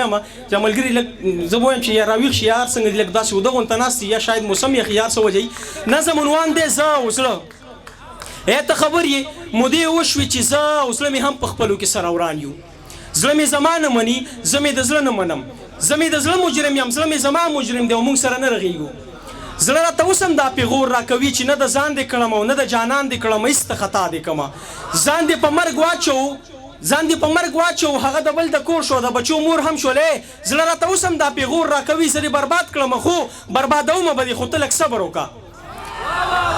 ما چې ملګري لږ زه وایم چې یا راویښ شي یار څنګه دې لږ داسې وده غونته ناست یا شاید موسم یخ یار څه وجهي نظم عنوان دی زه او زړه ته خبر یې مودې وشوې چې زه او زړه مې هم په خپلو کې سره وران یو زړه مې زما نه مني زه مې د زړه نه منم زه مې د زړه مجرم یم زړه مې زما مجرم دی او موږ سره نه رغېږو زړه راته اوس هم دا پیغور راکوي چې نه د ځان دې کړم او نه د جانان دې کړم هېڅ ته خطا دې کړمه ځان دې په مرګ واچو هغه د بل د کور شو د بچو مور هم شولې زړه راته اوس هم دا پیغور راکوي زه دې برباد کړم خو بربادومه به دې خو ته لږ صبر وکړه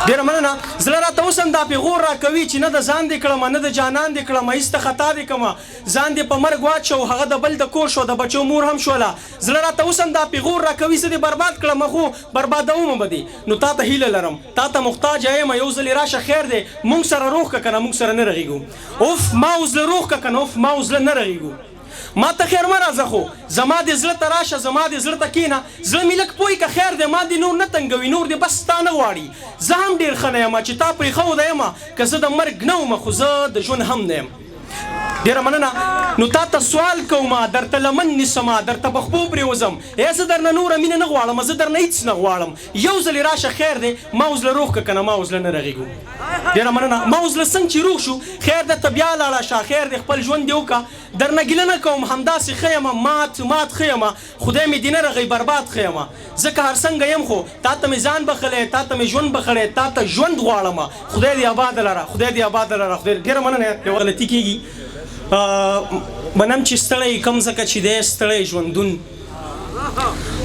ډېره مننه زړه راته اوس هم دا پیغور راکوي چې نه د ځان دې کړم نه د جانان دې کړم هېڅ ته خطا دې کړمه ځان دې په مرګ واچو هغه د بل د کور شو د بچو مور هم شوله زړه راته اوس هم دا پیغور راکوي زه دې برباد کړم خو بربادومه به دې نو تا ته هیله لرم تا ته محتاج یم یو ځلې راشه خیر دی موږ سره روغ که که نه موږ سره نه رغېږو اوف ما اوس له روغ که که نه اوف ما اوس له نه رغېږو ما ته خیر مه راځه خو زما دې زړه ته راشه زما دې زړه ته کښېنه زړه مې لږ پوی که خیر دی ما دې نور نه تنګوي نور دې بس تا نه غواړي زه هم ډېر ښه نه یم چې تا پرېښوده یم که زه د مرګ نه وم خو زه د ژوند هم نه یم ډېره مننه نو تا ته سوال کوم درته لمن نیسم درته په خپو پرېوځم زه درنه نوره مینه نه غواړم زه درنه هېڅ نه غواړم یو ځلې راشه خیر دی ما اوس له روغ که که نه ما اوس له نه رغېږو ډېره مننه ما اوس له څنګه چې روغ شو خیر دی ته بیا لاړه شه خیر دی خپل ژوند دې وکړه درنه ګیله نه کوم همداسې ښه یم مات ښه یم خدای مې دې نه رغوي برباد ښه یم ځکه هر څنګه یم خو تا ته مې ځان بخلی تا ته مې ژوند بخلی تا ته ژوند غواړم خدای دې آباد لره خدای دې آباد لره خدای ډېره مننه یو غلطي کېږي منم چې ستړی کم ځکه چې دی ستړی ژوندون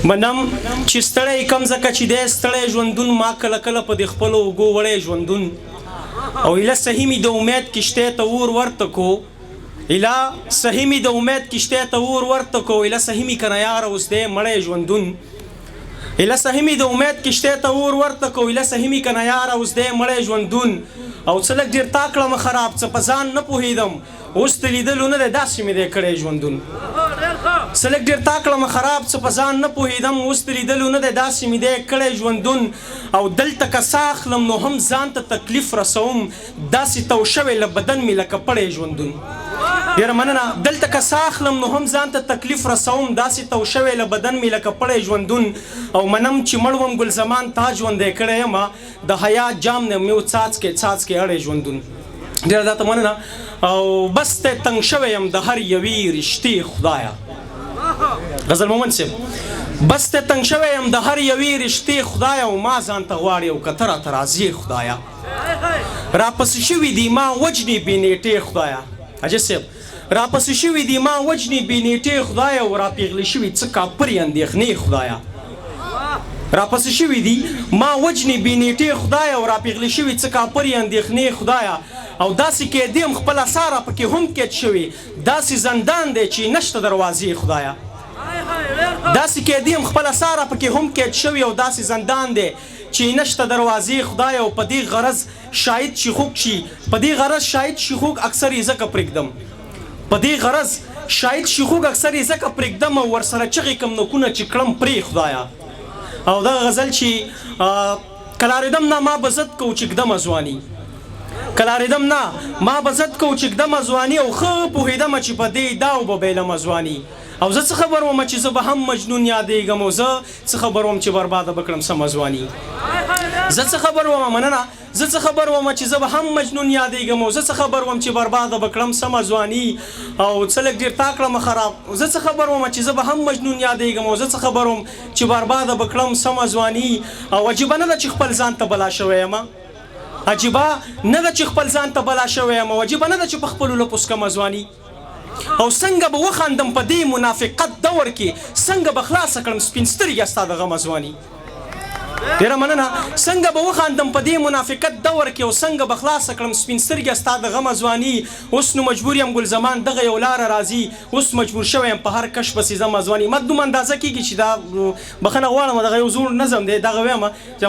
منم چې ستړی کم ځکه چې دی ستړی ژوندون ما کله کله په دې خپلو اوږو وړی ژوندون او ایله صحیح مې د امید کشتۍ ته اور ورته کو ایله صحیح مې د امید کشتۍ ته اور ورته کو ایله صحیح مې که نه یاره اوس دی مړی ژوندون ایله صحیح مې د امید کشتۍ ته اور ورته کو ایله صحیح مې که نه یاره اوس دی مړی ژوندون او څه لږ ډېر تا کړم خراب څه په ځان نه پوهېدم اوس ته لیدلو نه دی داسې مې دی کړی ژوندون څه لږ ډېر تا کړم خراب څه په ځان نه پوهېدم اوس ته لیدلو نه دی داسې مې دی کړی ژوندون او دلته که ساه اخلم نو هم ځان ته تکلیف رسوم داسې تو شوی له بدن مې لکه پړی ژوندون ډېره مننه دلته که ساه اخلم نو هم ځان ته تکلیف رسوم داسې تو شوی له بدن مې لکه پړی ژوندون او منم چې مړ وم ګل زمان تا ژوندی کړی یم د حیات جام نه مې و څاڅکې اړی ژوندون ډېره دا ته مننه او بس ته تنګ شوی یم د هر یوې رشتې خدایه غزل مومند صاحب بس ته تنګ شوی یم د هر یوې رشتې خدایه او ما ځان ته غواړې او که ته راته راځې خدایه راپسې شوي دي ما وجنې بې نیټې خدایه عجیب صاحب راپسې شوي دي ما وجنې بې نیټې خدایه او راپېغلې شوي څه کاپرې اندېښنې خدایه راپسې شوي دي ما وجنې بې نیټې خدایه او راپېغلې شوي څه کاپرې اندېښنې خدایه او داسې قیدیم خپله ساره پکې هم قید شوي داسې زندان دی چې نشته دروازې خدایه داسې قیدیم خپله ساره پکې هم قید شوي او داسې زندان دی چې نشته دروازې خدایه او په دې غرض شاید شیخوک شي په دې غرض شاید شیخوک اکثر یې ځکه پرېږدم په دې غرض شاید شیخوک اکثر یې ځکه پرېږدم او ورسره چغې کم نکونه چې کړم پرې خدایه او دغه غزل چې کلاریدم نه ما به ضد کو چې ږدمه ځواني کلاریدم نه ما به ضد کو چې ږدمه ځواني او ښه پوهېدمه چې په دې داو به بیلمه ځواني او زه څه خبر وم چې زه به هم مجنون یادېږم او زه څه خبر وم چې برباده به کړم سمه ځواني زه څه خبر وم مننه زه څه خبر وم چې زه به هم مجنون یادېږم او زه څه خبر وم چې برباده به کړم سمه ځواني او څه لږ ډېر تا کړم خراب زه څه خبر وم چې زه به هم مجنون یادېږم او زه څه خبر وم چې برباده به کړم سمه ځواني او عجیبه نه ده چې خپل ځان ته بلا شوی یم عجیبه نه ده چې خپل ځان ته بلا شوی یم او عجیبه نه ده چې په خپلو لپو څکمه ځواني او څنګه به وخاندم په دې منافقت دور کې څنګه به خلاصه کړم سپین سترګې ستا د غمه ځواني ډېره مننه څنګه به وخاندم په دې منافقت دور کې او څنګه به خلاصه کړم سپین سترګې ستا د غمه ځواني اوس نو مجبور یم ګل زمان دغه یو لاره راځي اوس مجبور شوی یم په هر کش پسې ځمه ځواني ما دومره اندازه کېږي چې دا بخښنه غواړم دغه یو زوړ نظم دی دغه ویمه